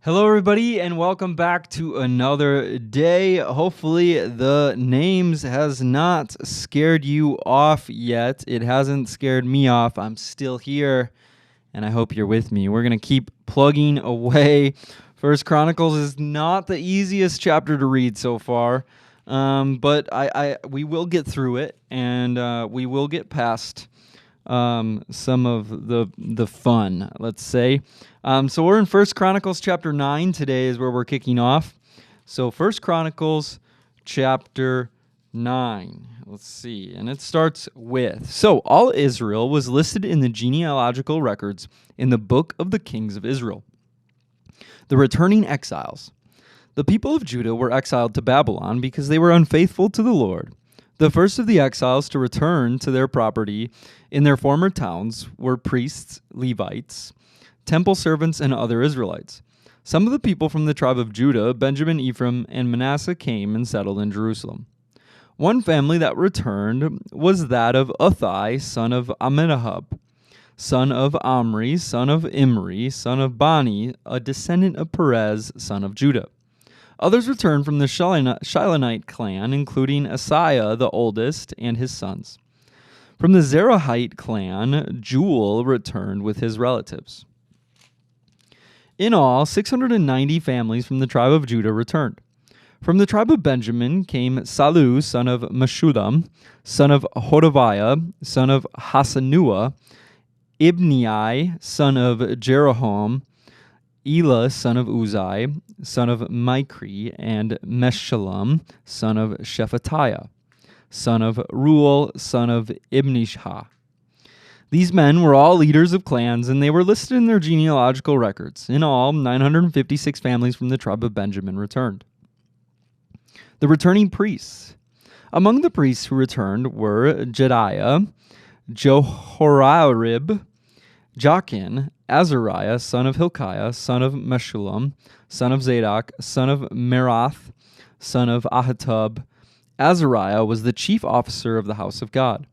Hello, everybody, and welcome back to another day. Hopefully, the names has not scared you off yet. It hasn't scared me off. I'm still here, and I hope you're with me. We're going to keep plugging away. First Chronicles is not the easiest chapter to read so far, but we will get through it, and we will get past some of the fun, let's say. So we're in First Chronicles chapter 9 today is where we're kicking off. So First Chronicles chapter 9. Let's see. And it starts with, so all Israel was listed in the genealogical records in the book of the kings of Israel. The returning exiles. The people of Judah were exiled to Babylon because they were unfaithful to the Lord. The first of the exiles to return to their property in their former towns were priests, Levites, temple servants, and other Israelites. Some of the people from the tribe of Judah, Benjamin, Ephraim, and Manasseh came and settled in Jerusalem. One family that returned was that of Uthai, son of Amminahab, son of Omri, son of Imri, son of Bani, a descendant of Perez, son of Judah. Others returned from the Shilonite clan, including Asaiah, the oldest, and his sons. From the Zerahite clan, Jewel returned with his relatives. In all, 690 families from the tribe of Judah returned. From the tribe of Benjamin came Salu, son of Meshulam, son of Hodaviah, son of Hasanua, Ibnei, son of Jeroham, Elah, son of Uzai, son of Micri, and Meshullam, son of Shephatiah, son of Ruel, son of Ibnishah. These men were all leaders of clans, and they were listed in their genealogical records. In all, 956 families from the tribe of Benjamin returned. The returning priests. Among the priests who returned were Jediah, Johorarib, Jachin, Azariah, son of Hilkiah, son of Meshullam, son of Zadok, son of Merath, son of Ahitub. Azariah was the chief officer of the house of God.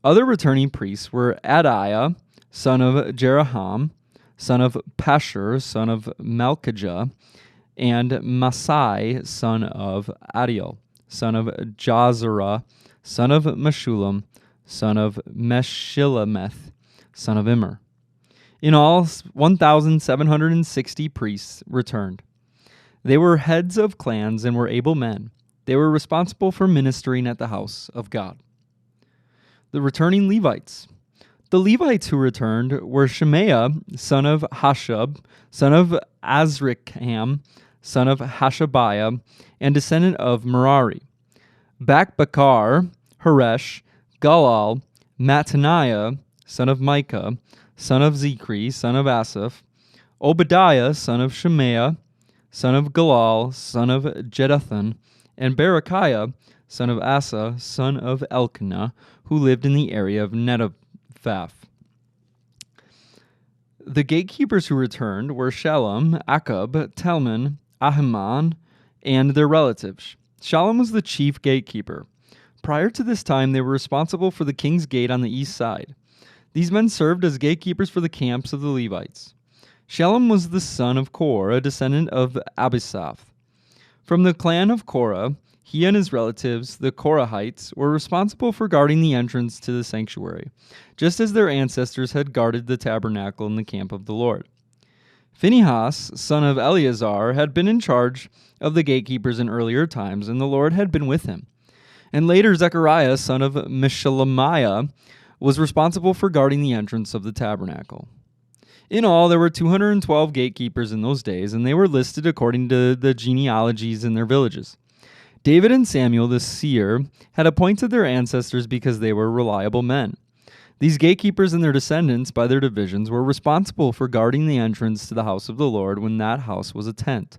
Other returning priests were Adiah, son of Jeraham, son of Pashur, son of Malchijah, and Masai, son of Adiel, son of Jazerah, son of Meshullam, son of Meshilemeth, son of Immer. In all, 1,760 priests returned. They were heads of clans and were able men. They were responsible for ministering at the house of God. The returning Levites. The Levites who returned were Shemaiah, son of Hashub, son of Azrikam, son of Hashabiah, and descendant of Merari. Bakbakar, Haresh, Galal, Mattaniah, son of Micah, son of Zikri, son of Asaph, Obadiah, son of Shemaiah, son of Galal, son of Jeduthun, and Berechiah, son of Asa, son of Elkanah, who lived in the area of Netophath. The gatekeepers who returned were Shalom, Akub, Talmon, Ahiman, and their relatives. Shalom was the chief gatekeeper. Prior to this time, they were responsible for the king's gate on the east side. These men served as gatekeepers for the camps of the Levites. Shalom was the son of Korah, a descendant of Abisaph. From the clan of Korah, he and his relatives, the Korahites, were responsible for guarding the entrance to the sanctuary, just as their ancestors had guarded the tabernacle in the camp of the Lord. Phinehas, son of Eleazar, had been in charge of the gatekeepers in earlier times, and the Lord had been with him. And later Zechariah, son of Meshelemiah, was responsible for guarding the entrance of the tabernacle. In all, there were 212 gatekeepers in those days, and they were listed according to the genealogies in their villages. David and Samuel the seer had appointed their ancestors because they were reliable men. These gatekeepers and their descendants, by their divisions, were responsible for guarding the entrance to the house of the Lord when that house was a tent.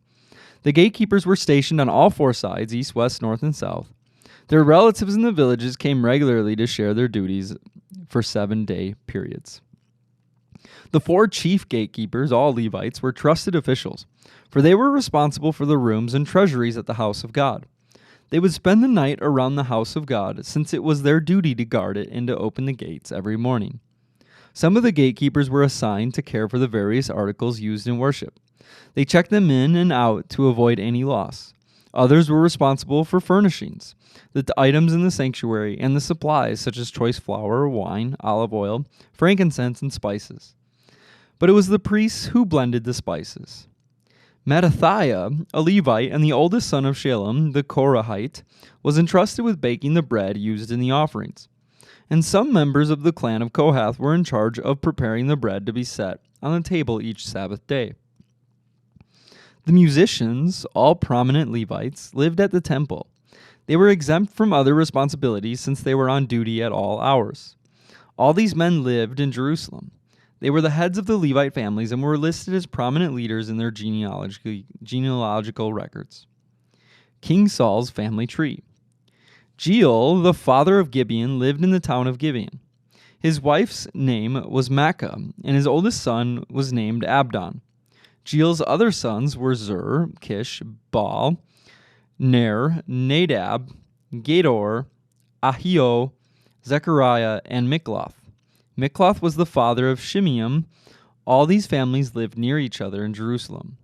The gatekeepers were stationed on all four sides, east, west, north, and south. Their relatives in the villages came regularly to share their duties for 7-day periods. The 4 chief gatekeepers, all Levites, were trusted officials, for they were responsible for the rooms and treasuries at the house of God. They would spend the night around the house of God, since it was their duty to guard it and to open the gates every morning. Some of the gatekeepers were assigned to care for the various articles used in worship. They checked them in and out to avoid any loss. Others were responsible for furnishings, the items in the sanctuary, and the supplies such as choice flour, wine, olive oil, frankincense, and spices. But it was the priests who blended the spices. Mattathiah, a Levite and the oldest son of Shalom, the Korahite, was entrusted with baking the bread used in the offerings. And some members of the clan of Kohath were in charge of preparing the bread to be set on the table each Sabbath day. The musicians, all prominent Levites, lived at the temple. They were exempt from other responsibilities since they were on duty at all hours. All these men lived in Jerusalem. They were the heads of the Levite families and were listed as prominent leaders in their genealogical records. King Saul's family tree. Jeiel, the father of Gibeon, lived in the town of Gibeon. His wife's name was Maacah, and his oldest son was named Abdon. Jeiel's other sons were Zur, Kish, Baal, Ner, Nadab, Gedor, Ahio, Zechariah, and Mikloth. Mikloth was the father of Shimeam. All these families lived near each other in Jerusalem.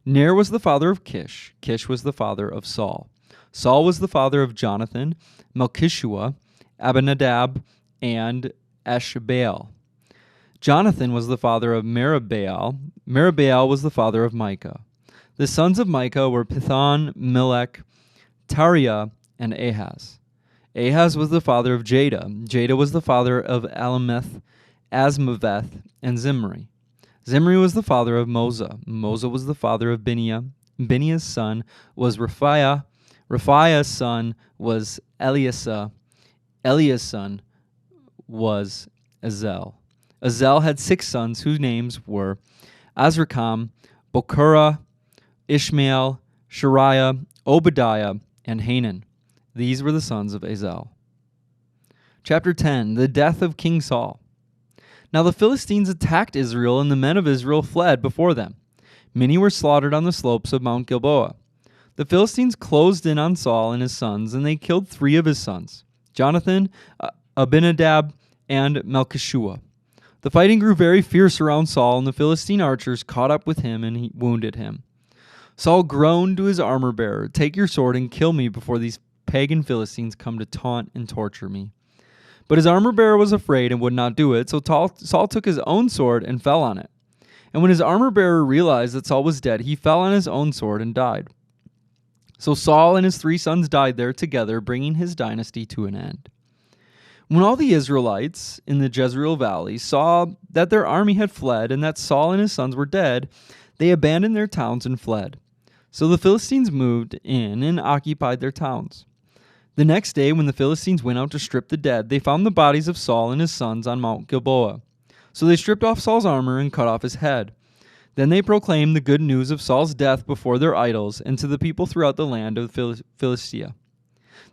Ner was the father of Kish. Kish was the father of Saul. Saul was the father of Jonathan, Malchishua, Abinadab, and Eshbaal. Jonathan was the father of Merabaal. Merabaal was the father of Micah. The sons of Micah were Pithon, Melech, Tariah, and Ahaz. Ahaz was the father of Jada. Jada was the father of Alameth, Asmaveth, and Zimri. Zimri was the father of Moza. Moza was the father of Bineah. Bineah's son was Raphiah. Raphiah's son was Eliasa. Elia's son was Azel. Azel had 6 sons whose names were Azrikam, Bochura, Ishmael, Shariah, Obadiah, and Hanan. These were the sons of Azel. Chapter 10, the death of King Saul. Now the Philistines attacked Israel, and the men of Israel fled before them. Many were slaughtered on the slopes of Mount Gilboa. The Philistines closed in on Saul and his sons, and they killed 3 of his sons, Jonathan, Abinadab, and Malchishua. The fighting grew very fierce around Saul, and the Philistine archers caught up with him and wounded him. Saul groaned to his armor-bearer, "Take your sword and kill me before these pagan Philistines come to taunt and torture me." But his armor-bearer was afraid and would not do it, so Saul took his own sword and fell on it. And when his armor-bearer realized that Saul was dead, he fell on his own sword and died. So Saul and his 3 sons died there together, bringing his dynasty to an end. When all the Israelites in the Jezreel Valley saw that their army had fled and that Saul and his sons were dead, they abandoned their towns and fled. So the Philistines moved in and occupied their towns. The next day, when the Philistines went out to strip the dead, they found the bodies of Saul and his sons on Mount Gilboa. So they stripped off Saul's armor and cut off his head. Then they proclaimed the good news of Saul's death before their idols and to the people throughout the land of Philistia.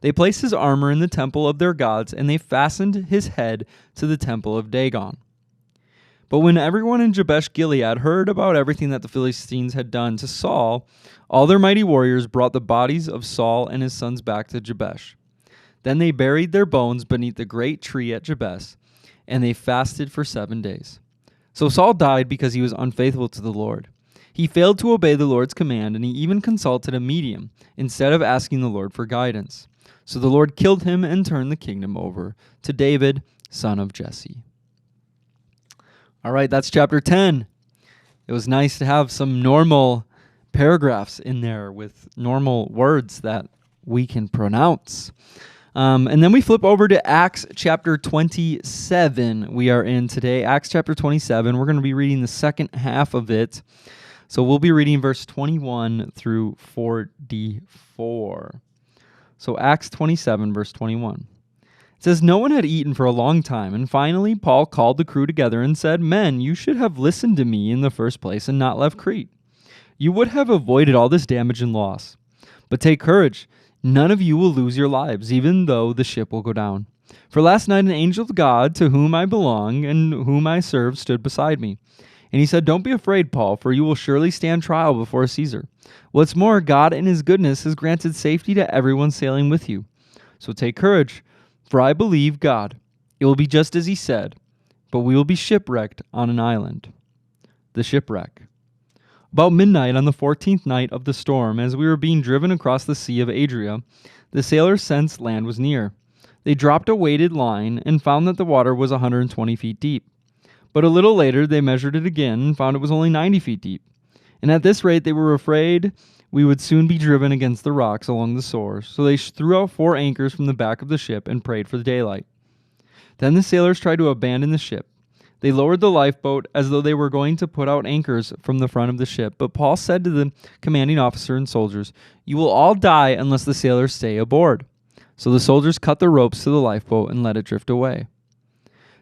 They placed his armor in the temple of their gods, and they fastened his head to the temple of Dagon. But when everyone in Jabesh Gilead heard about everything that the Philistines had done to Saul, all their mighty warriors brought the bodies of Saul and his sons back to Jabesh. Then they buried their bones beneath the great tree at Jabesh, and they fasted for 7 days. So Saul died because he was unfaithful to the Lord. He failed to obey the Lord's command, and he even consulted a medium instead of asking the Lord for guidance. So the Lord killed him and turned the kingdom over to David, son of Jesse. All right, that's chapter 10. It was nice to have some normal paragraphs in there with normal words that we can pronounce. And then we flip over to Acts chapter 27. We are in today, Acts chapter 27. We're going to be reading the second half of it. So we'll be reading verse 21 through 44. So Acts 27, verse 21. It says, "No one had eaten for a long time, and finally Paul called the crew together and said, 'Men, you should have listened to me in the first place and not left Crete. You would have avoided all this damage and loss. But take courage. None of you will lose your lives, even though the ship will go down. For last night an angel of God, to whom I belong and whom I serve, stood beside me. And he said, "Don't be afraid, Paul, for you will surely stand trial before Caesar. What's more, God in his goodness has granted safety to everyone sailing with you. So take courage, for I believe God. It will be just as he said. but we will be shipwrecked on an island. The shipwreck. About midnight on the 14th night of the storm, as we were being driven across the Sea of Adria, the sailors sensed land was near. They dropped a weighted line and found that the water was 120 feet deep. But a little later, they measured it again and found it was only 90 feet deep. And at this rate, they were afraid we would soon be driven against the rocks along the shore, so they threw out 4 anchors from the back of the ship and prayed for the daylight. Then the sailors tried to abandon the ship. They lowered the lifeboat as though they were going to put out anchors from the front of the ship, but Paul said to the commanding officer and soldiers, "You will all die unless the sailors stay aboard." So the soldiers cut the ropes to the lifeboat and let it drift away.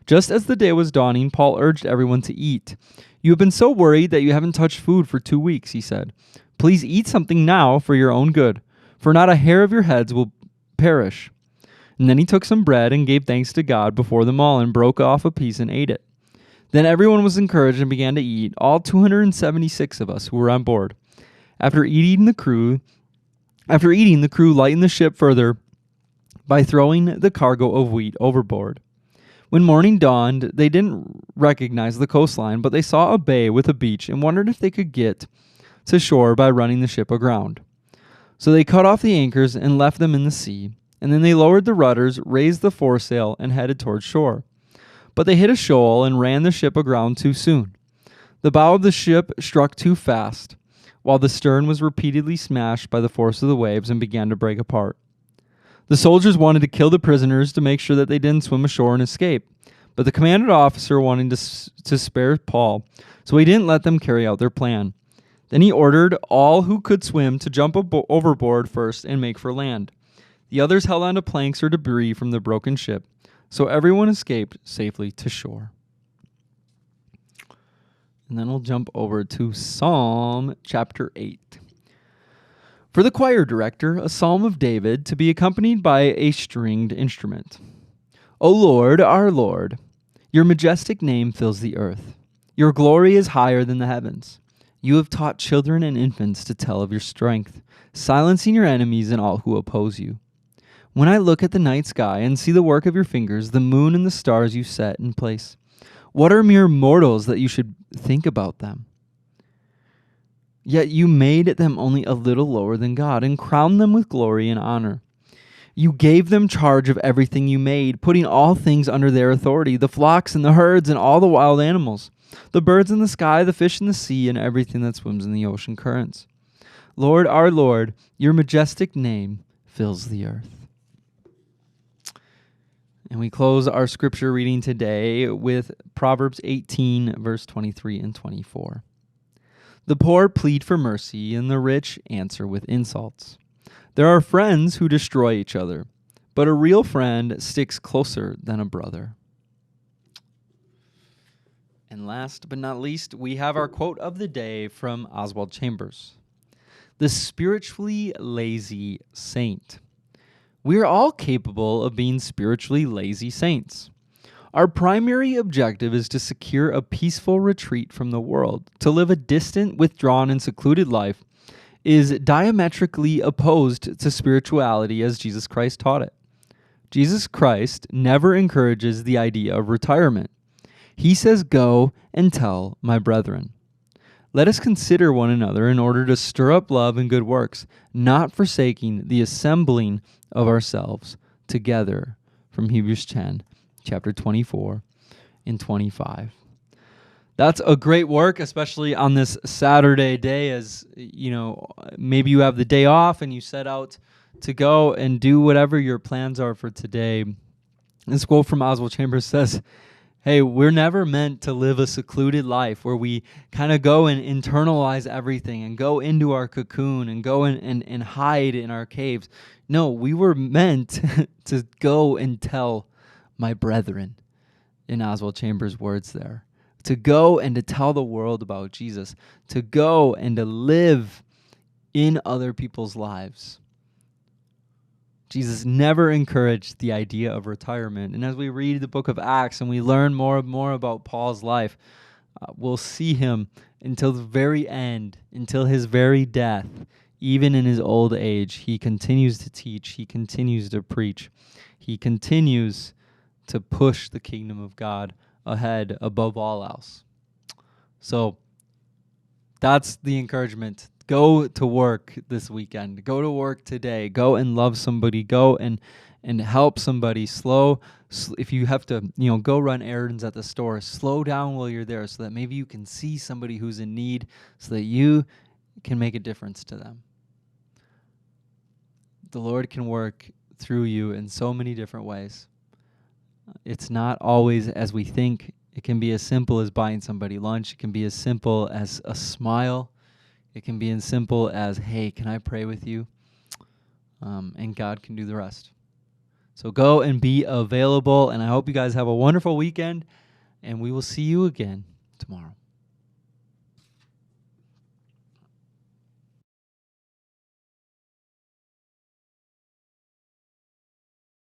Just as the day was dawning, Paul urged everyone to eat. "You have been so worried that you haven't touched food for 2 weeks," he said. "Please eat something now for your own good, for not a hair of your heads will perish." And then he took some bread and gave thanks to God before them all and broke off a piece and ate it. Then everyone was encouraged and began to eat, all 276 of us who were on board. After eating, the crew lightened the ship further by throwing the cargo of wheat overboard. When morning dawned, they didn't recognize the coastline, but they saw a bay with a beach and wondered if they could get to shore by running the ship aground. So they cut off the anchors and left them in the sea, and then they lowered the rudders, raised the foresail, and headed toward shore. But they hit a shoal and ran the ship aground too soon. The bow of the ship struck too fast, while the stern was repeatedly smashed by the force of the waves and began to break apart. The soldiers wanted to kill the prisoners to make sure that they didn't swim ashore and escape, but the commanding officer wanted to spare Paul, so he didn't let them carry out their plan. Then he ordered all who could swim to jump overboard first and make for land. The others held onto planks or debris from the broken ship, so everyone escaped safely to shore. And then we'll jump over to Psalm chapter 8. For the choir director, a psalm of David to be accompanied by a stringed instrument. O Lord, our Lord, your majestic name fills the earth. Your glory is higher than the heavens. You have taught children and infants to tell of your strength, silencing your enemies and all who oppose you. When I look at the night sky and see the work of your fingers, the moon and the stars you set in place, what are mere mortals that you should think about them? Yet you made them only a little lower than God and crowned them with glory and honor. You gave them charge of everything you made, putting all things under their authority, the flocks and the herds and all the wild animals, the birds in the sky, the fish in the sea, and everything that swims in the ocean currents. Lord, our Lord, your majestic name fills the earth. And we close our scripture reading today with Proverbs 18, verse 23 and 24. The poor plead for mercy, and the rich answer with insults. There are friends who destroy each other, but a real friend sticks closer than a brother. And last but not least, we have our quote of the day from Oswald Chambers. The spiritually lazy saint. We are all capable of being spiritually lazy saints. Our primary objective is to secure a peaceful retreat from the world. To live a distant, withdrawn, and secluded life is diametrically opposed to spirituality as Jesus Christ taught it. Jesus Christ never encourages the idea of retirement. He says, "Go and tell my brethren." Let us consider one another in order to stir up love and good works, not forsaking the assembling of ourselves together. From Hebrews 10. Chapter 24 and 25. That's a great work, especially on this Saturday day, as you know, maybe you have the day off and you set out to go and do whatever your plans are for today. This quote from Oswald Chambers says, hey, we're never meant to live a secluded life where we kind of go and internalize everything and go into our cocoon and go and hide in our caves. No, we were meant to go and tell my brethren, in Oswald Chambers' words there, to go and to tell the world about Jesus, to go and to live in other people's lives. Jesus never encouraged the idea of retirement. And as we read the book of Acts and we learn more and more about Paul's life, we'll see him until the very end, until his very death. Even in his old age, he continues to teach, he continues to preach, he continues to push the kingdom of God ahead above all else. So that's the encouragement. Go to work this weekend. Go to work today. Go and love somebody. Go and help somebody. If you have to, go run errands at the store, slow down while you're there so that maybe you can see somebody who's in need so that you can make a difference to them. The Lord can work through you in so many different ways. It's not always as we think. It can be as simple as buying somebody lunch. It can be as simple as a smile. It can be as simple as, hey, can I pray with you? And God can do the rest. So go and be available, and I hope you guys have a wonderful weekend, and we will see you again tomorrow.